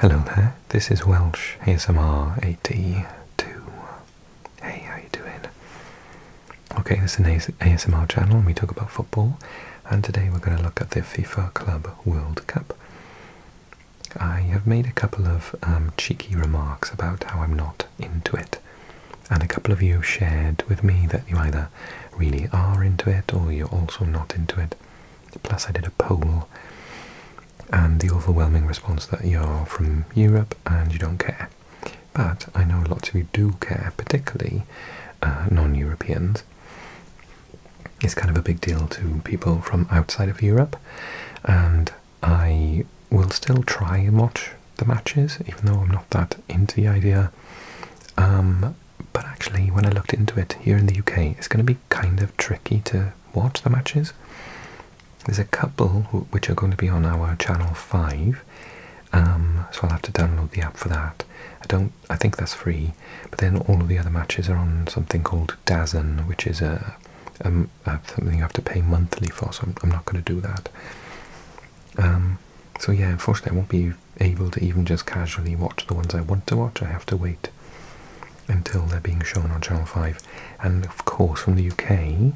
Hello there, this is Welsh ASMR 82. Hey, how you doing? Okay, this is an ASMR channel and we talk about football, and today we're going to look at the FIFA Club World Cup. I have made a couple of cheeky remarks about how I'm not into it, and a couple of you shared with me that you either really are into it or you're also not into it. Plus I did a poll, and the overwhelming response that you're from Europe and you don't care. But I know lots of you do care, particularly non-Europeans. It's kind of a big deal to people from outside of Europe, and I will still try and watch the matches, even though I'm not that into the idea. But actually, when I looked into it here in the UK, it's going to be kind of tricky to watch the matches. There's a couple which are going to be on our channel 5, so I'll have to download the app for that. I think that's free, but then all of the other matches are on something called DAZN, which is something you have to pay monthly for, so I'm not going to do that. So yeah, unfortunately I won't be able to even just casually watch the ones I want to watch. I have to wait until they're being shown on channel 5. And of course from the UK,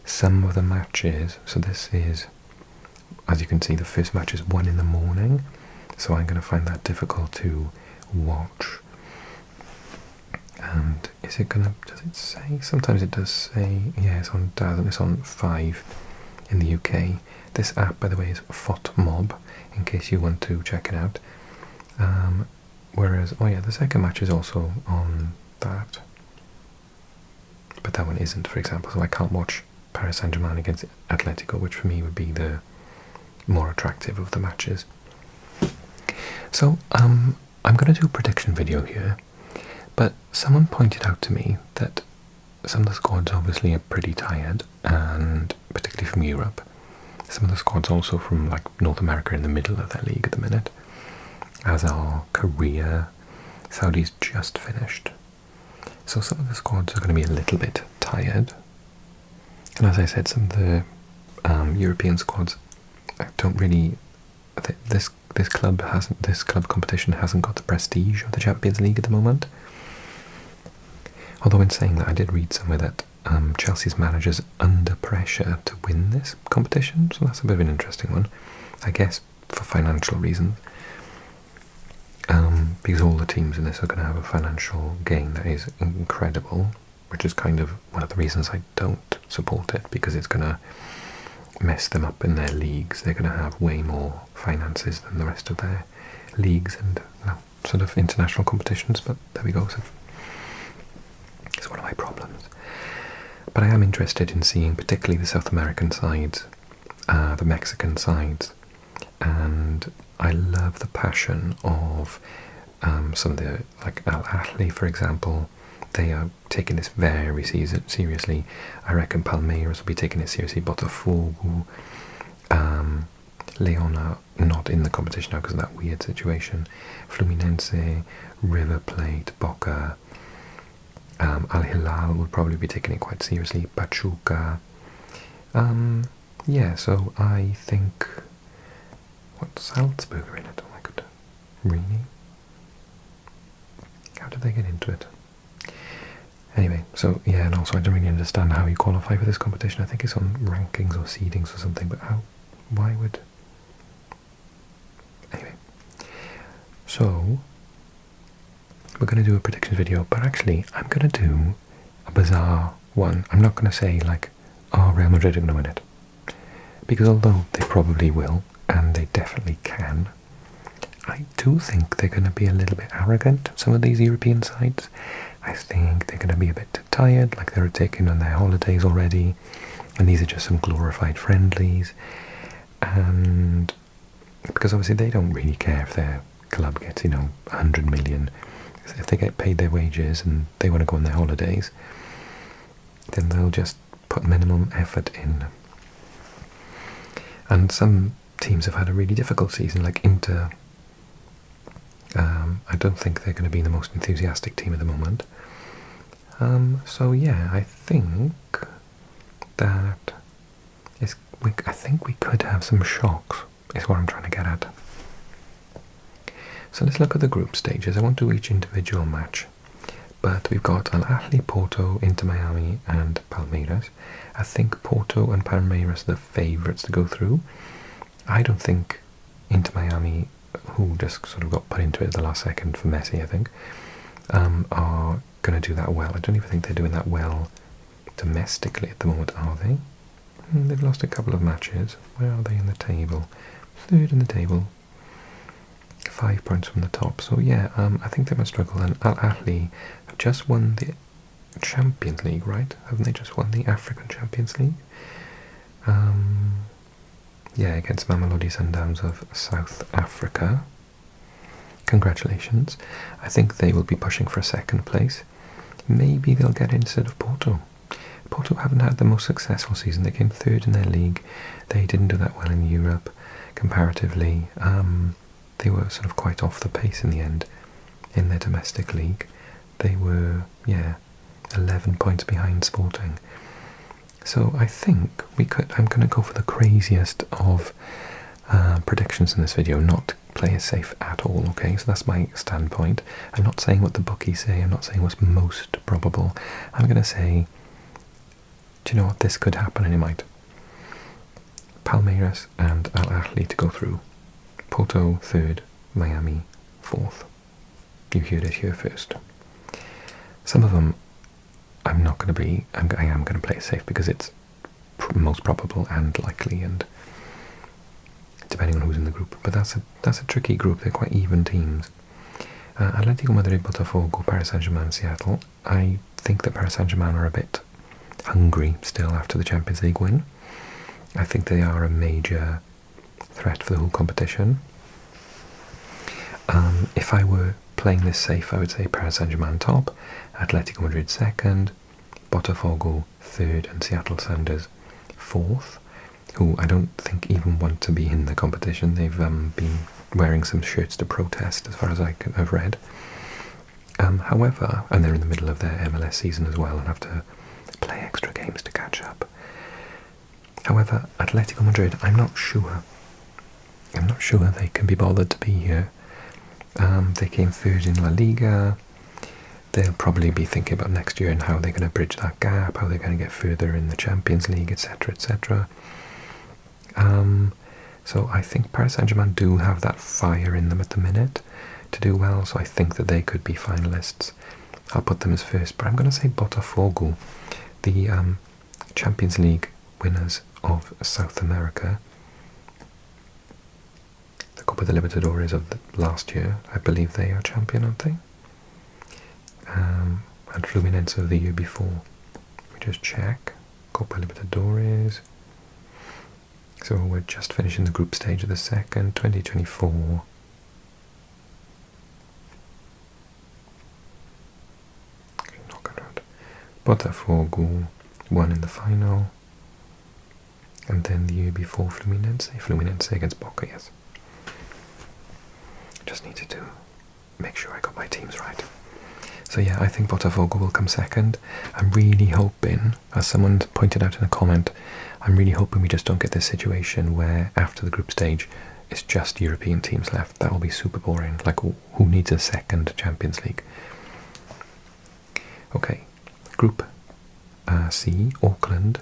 some of the matches, so this is, as you can see, the first match is 1 in the morning, so I'm going to find that difficult to watch. And is it going to, does it say? Sometimes it does say, yeah, it's on DAZN, it's on 5 in the UK. This app, by the way, is FotMob, in case you want to check it out. Whereas, oh yeah, the second match is also on that, but that one isn't, for example, so I can't watch Paris Saint-Germain against Atletico, which for me would be the more attractive of the matches. So I'm going to do a prediction video here, but someone pointed out to me that some of the squads obviously are pretty tired, and particularly from Europe. Some of the squads also from like North America in the middle of their league at the minute, as are Korea. Saudi's just finished. So some of the squads are going to be a little bit tired. And as I said, some of the European squads don't really. This club competition hasn't got the prestige of the Champions League at the moment. Although in saying that, I did read somewhere that Chelsea's manager's under pressure to win this competition, so that's a bit of an interesting one, I guess, for financial reasons. Because all the teams in this are going to have a financial gain that is incredible, which is kind of one of the reasons I don't support it, because it's going to mess them up in their leagues. They're going to have way more finances than the rest of their leagues and sort of international competitions, but there we go. So it's one of my problems. But I am interested in seeing particularly the South American sides, the Mexican sides, and I love the passion of some of the, like Al Ahly, for example. They are taking this very seriously. I reckon Palmeiras will be taking it seriously. Botafogo, Leon are not in the competition now because of that weird situation. Fluminense, River Plate, Boca, Al Hilal will probably be taking it quite seriously. Pachuca. Yeah, so I think. What, Salzburg are in it? Oh my god. Really? How did they get into it? Anyway, so yeah, and also I don't really understand how you qualify for this competition. I think it's on rankings or seedings or something, but how? Why would? Anyway, so we're going to do a prediction video, but actually I'm going to do a bizarre one. I'm not going to say like, oh, Real Madrid are going to win it, because although they probably will, and they definitely can, I do think they're going to be a little bit arrogant, some of these European sides. I think they're going to be a bit tired, like they're taking on their holidays already, and these are just some glorified friendlies, and because obviously they don't really care if their club gets, 100 million. If they get paid their wages and they want to go on their holidays, then they'll just put minimum effort in. And some teams have had a really difficult season, like Inter. I don't think they're going to be the most enthusiastic team at the moment. So yeah, I think that I think we could have some shocks, is what I'm trying to get at. So let's look at the group stages. I won't do each individual match, but we've got Al Ahly, Porto, Inter Miami and Palmeiras. I think Porto and Palmeiras are the favourites to go through. I don't think Inter Miami, who just sort of got put into it at the last second for Messi, I think, are going to do that well. I don't even think they're doing that well domestically at the moment, are they? They've lost a couple of matches. Where are they in the table? Third in the table. 5 points from the top. So yeah, I think they must struggle. And Al Ahly have just won the Champions League, right? Haven't they just won the African Champions League? Yeah, against Mamelodi Sundowns of South Africa. Congratulations. I think they will be pushing for a second place. Maybe they'll get in instead of Porto. Porto haven't had the most successful season. They came third in their league. They didn't do that well in Europe, comparatively. They were sort of quite off the pace in the end in their domestic league. They were, 11 points behind Sporting. So I think I'm going to go for the craziest of predictions in this video, not play it safe at all, okay? So that's my standpoint. I'm not saying what the bookies say, I'm not saying what's most probable. I'm going to say, do you know what, this could happen and it might. Palmeiras and Al Ahly to go through. Porto third, Miami fourth. You heard it here first. Some of them I am going to play it safe because it's most probable and likely, and depending on who's in the group. But that's a tricky group. They're quite even teams. Atletico Madrid, Botafogo, Paris Saint-Germain, Seattle. I think that Paris Saint-Germain are a bit hungry still after the Champions League win. I think they are a major threat for the whole competition. If I were playing this safe, I would say Paris Saint-Germain top, Atletico Madrid second, Botafogo third, and Seattle Sounders fourth, who I don't think even want to be in the competition. They've been wearing some shirts to protest, as far as I have read. However, and they're in the middle of their MLS season as well and have to play extra games to catch up. However, Atletico Madrid, I'm not sure they can be bothered to be here. They came third in La Liga. They'll probably be thinking about next year and how they're going to bridge that gap, how they're going to get further in the Champions League, etc., etc. So I think Paris Saint-Germain do have that fire in them at the minute to do well, so I think that they could be finalists. I'll put them as first, but I'm going to say Botafogo, the Champions League winners of South America. The Copa de Libertadores of last year, I believe they are champion, aren't they? And Fluminense of the year before. Let me just check. Copa Libertadores. So we're just finishing the group stage of the second, 2024. Botafogo won in the final. And then the year before Fluminense against Boca, yes. Just needed to make sure I got my teams right. So yeah, I think Botafogo will come second. I'm really hoping, as someone pointed out in a comment, I'm really hoping we just don't get this situation where after the group stage it's just European teams left. That will be super boring. Like, who needs a second Champions League? Okay, Group C, Auckland,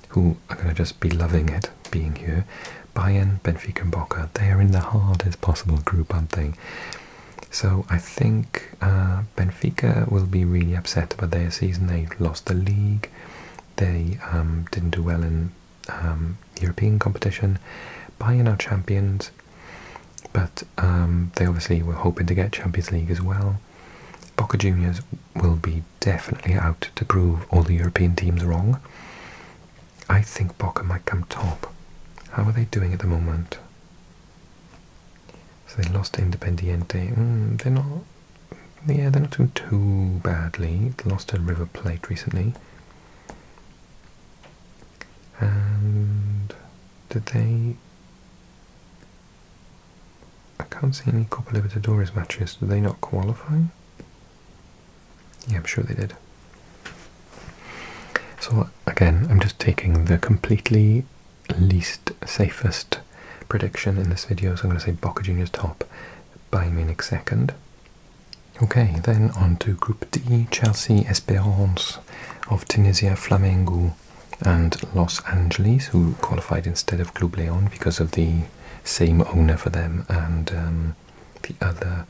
who are going to just be loving it being here. Bayern, Benfica and Boca, they are in the hardest possible group, aren't they? So I think Benfica will be really upset about their season. They lost the league. They didn't do well in European competition. Bayern are champions, but they obviously were hoping to get Champions League as well. Boca Juniors will be definitely out to prove all the European teams wrong. I think Boca might come top. How are they doing at the moment? So they lost to Independiente. They're not doing too badly. They lost to River Plate recently. And did they... I can't see any Copa Libertadores matches. Did they not qualify? Yeah, I'm sure they did. So again, I'm just taking the completely least safest prediction in this video, so I'm going to say Boca Juniors top, Bayern Munich second. Okay, then on to Group D, Chelsea, Esperance of Tunisia, Flamengo and Los Angeles, who qualified instead of Club Leon because of the same owner for them and the other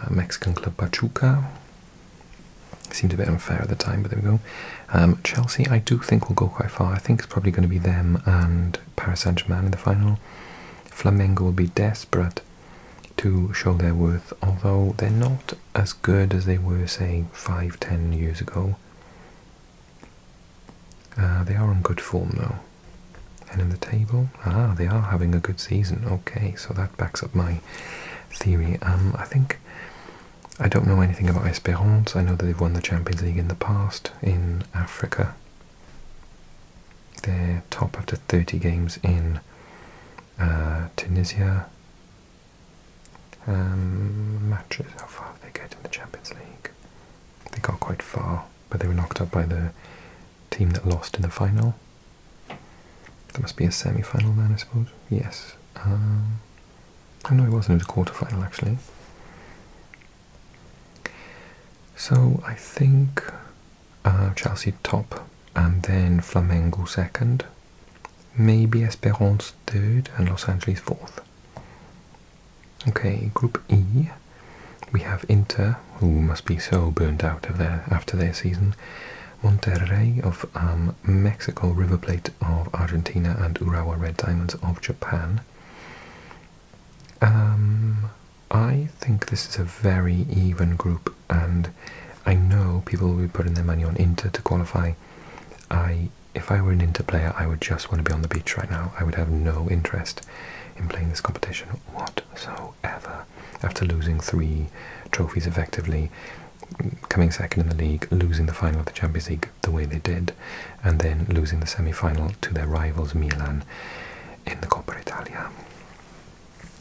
Mexican club Pachuca. Seemed a bit unfair at the time, but there we go. Chelsea, I do think will go quite far. I think it's probably going to be them and Paris Saint-Germain in the final. Flamengo will be desperate to show their worth, although they're not as good as they were, say, 5-10 years ago. They are on good form, though. And in the table, they are having a good season. Okay, so that backs up my theory. I don't know anything about Esperance. I know that they've won the Champions League in the past in Africa. They're top after 30 games in Tunisia. Matches, how far did they get in the Champions League? They got quite far, but they were knocked out by the team that lost in the final. That must be a semi-final then, I suppose. Yes. Oh no, it wasn't. It was a quarter-final, actually. So I think Chelsea top, and then Flamengo second. Maybe Esperance third, and Los Angeles fourth. Okay, Group E, we have Inter, who must be so burnt out after their season, Monterrey of Mexico, River Plate of Argentina, and Urawa Red Diamonds of Japan. I think this is a very even group, and I know people will be putting their money on Inter to qualify. If I were an Inter player, I would just want to be on the beach right now. I would have no interest in playing this competition whatsoever. After losing 3 trophies effectively, coming second in the league, losing the final of the Champions League the way they did, and then losing the semi-final to their rivals Milan in the Coppa Italia.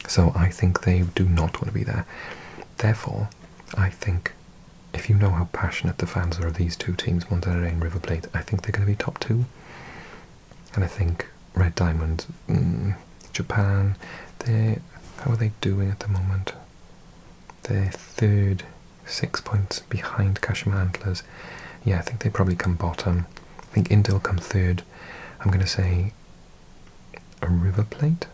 So I think they do not want to be there. Therefore, I think if you know how passionate the fans are of these two teams, Monterrey and River Plate, I think they're going to be top 2. And I think Red Diamonds, Japan, how are they doing at the moment? They're third, 6 points behind Kashima Antlers. Yeah, I think they probably come bottom. I think Inter will come third. I'm going to say a River Plate.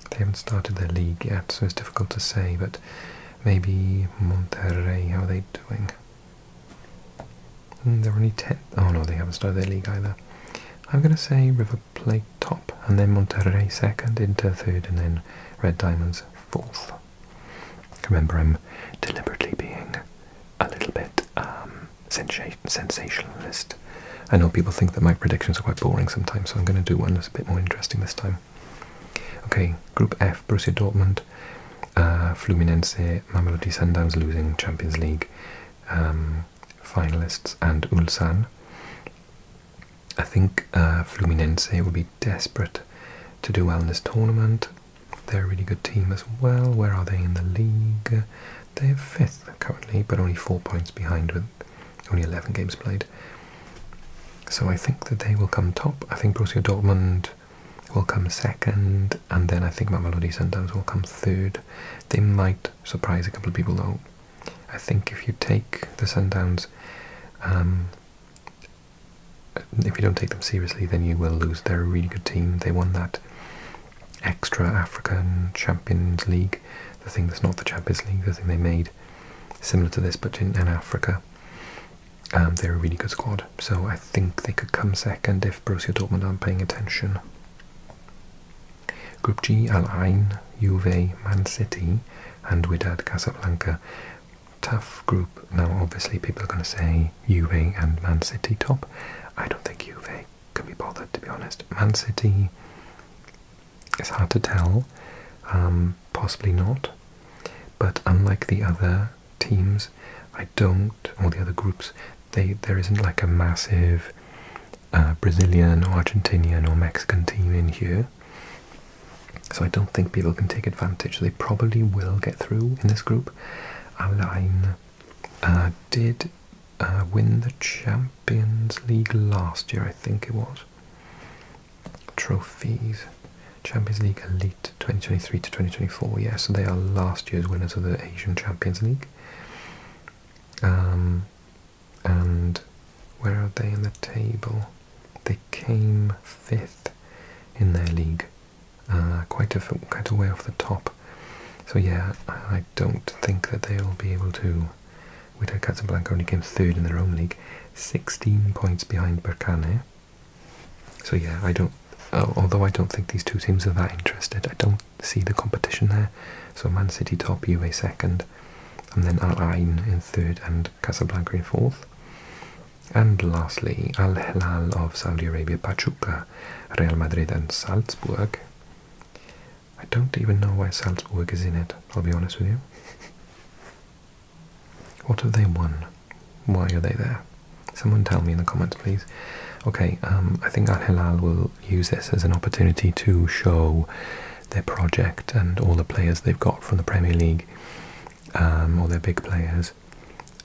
They haven't started their league yet, so it's difficult to say, but maybe Monterrey, how are they doing? They're only 10th. Oh no, they haven't started their league either. I'm going to say River Plate top, and then Monterrey second, Inter third, and then Red Diamonds fourth. Remember, I'm deliberately being a little bit sensationalist. I know people think that my predictions are quite boring sometimes, so I'm going to do one that's a bit more interesting this time. Okay, Group F, Borussia Dortmund, Fluminense, Mamelodi Sundowns losing Champions League finalists, and Ulsan. I think Fluminense will be desperate to do well in this tournament. They're a really good team as well. Where are they in the league? They're 5th currently, but only 4 points behind with only 11 games played. So I think that they will come top. I think Borussia Dortmund will come second, and then I think Mamelodi Sundowns will come third. They might surprise a couple of people though. I think if you take the Sundowns, if you don't take them seriously, then you will lose. They're a really good team. They won that extra African Champions League, the thing that's not the Champions League, the thing they made similar to this but in Africa. They're a really good squad, so I think they could come second if Borussia Dortmund aren't paying attention. Group G, Al Ain, Juve, Man City and Wydad Casablanca. Tough group. Now obviously people are going to say Juve and Man City top. I don't think Juve can be bothered, to be honest. Man City, it's hard to tell, possibly not, but unlike the other teams, or the other groups, there isn't like a massive Brazilian or Argentinian or Mexican team in here, so I don't think people can take advantage. They probably will get through in this group. Al Ain did win the Champions League last year, I think it was. Trophies. Champions League Elite 2023 to 2024. Yeah, so they are last year's winners of the Asian Champions League. And where are they in the table? They came 5th in their league, quite a way off the top. So yeah, I don't think that they'll be able to. Wydad Casablanca only came 3rd in their own league, 16 points behind Berkane. So yeah, although I don't think these two teams are that interested, I don't see the competition there. So Man City top, Juve 2nd, and then Al Ain in 3rd and Casablanca in 4th. And lastly, Al Hilal of Saudi Arabia, Pachuca, Real Madrid and Salzburg. I don't even know why Salzburg is in it, I'll be honest with you. What have they won? Why are they there? Someone tell me in the comments, please. Okay, I think Al Hilal will use this as an opportunity to show their project and all the players they've got from the Premier League, all their big players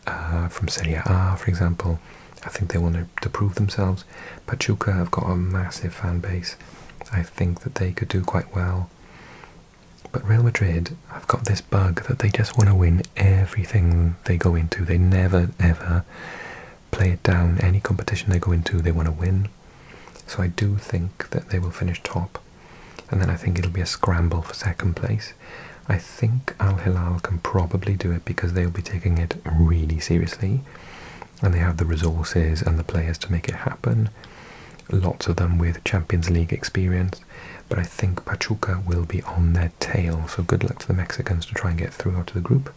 from Serie A, for example. I think they want to prove themselves. Pachuca have got a massive fan base. I think that they could do quite well. But Real Madrid have got this bug that they just want to win everything they go into. They never, ever play it down. Any competition they go into, they want to win. So I do think that they will finish top. And then I think it'll be a scramble for 2nd place. I think Al Hilal can probably do it because they'll be taking it really seriously. And they have the resources and the players to make it happen. Lots of them with Champions League experience. But I think Pachuca will be on their tail. So good luck to the Mexicans to try and get through out to the group.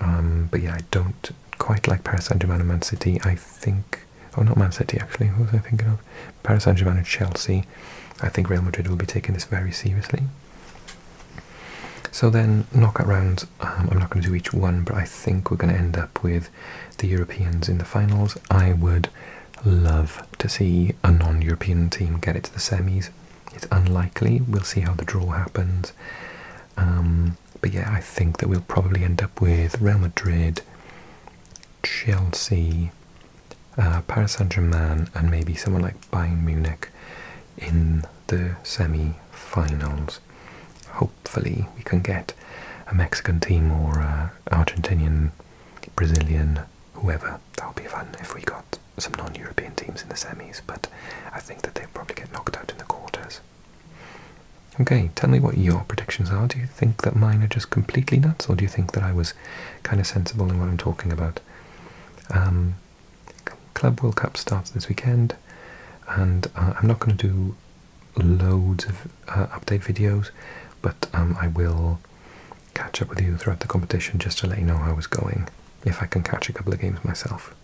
But yeah, I don't quite like Paris Saint-Germain and Man City. I think... Oh, not Man City actually. Who was I thinking of? Paris Saint-Germain and Chelsea. I think Real Madrid will be taking this very seriously. So then, knockout rounds, I'm not going to do each one, but I think we're going to end up with the Europeans in the finals. I would love to see a non-European team get it to the semis. It's unlikely. We'll see how the draw happens. But yeah, I think that we'll probably end up with Real Madrid, Chelsea, Paris Saint-Germain, and maybe someone like Bayern Munich in the semi-finals. Hopefully we can get a Mexican team or Argentinian, Brazilian, whoever. That would be fun if we got some non-European teams in the semis, but I think that they'll probably get knocked out in the quarters. Okay, tell me what your predictions are. Do you think that mine are just completely nuts, or do you think that I was kind of sensible in what I'm talking about? Club World Cup starts this weekend, and I'm not going to do loads of update videos, but I will catch up with you throughout the competition just to let you know how it's going, if I can catch a couple of games myself.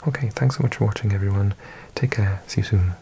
Okay, thanks so much for watching everyone. Take care, see you soon.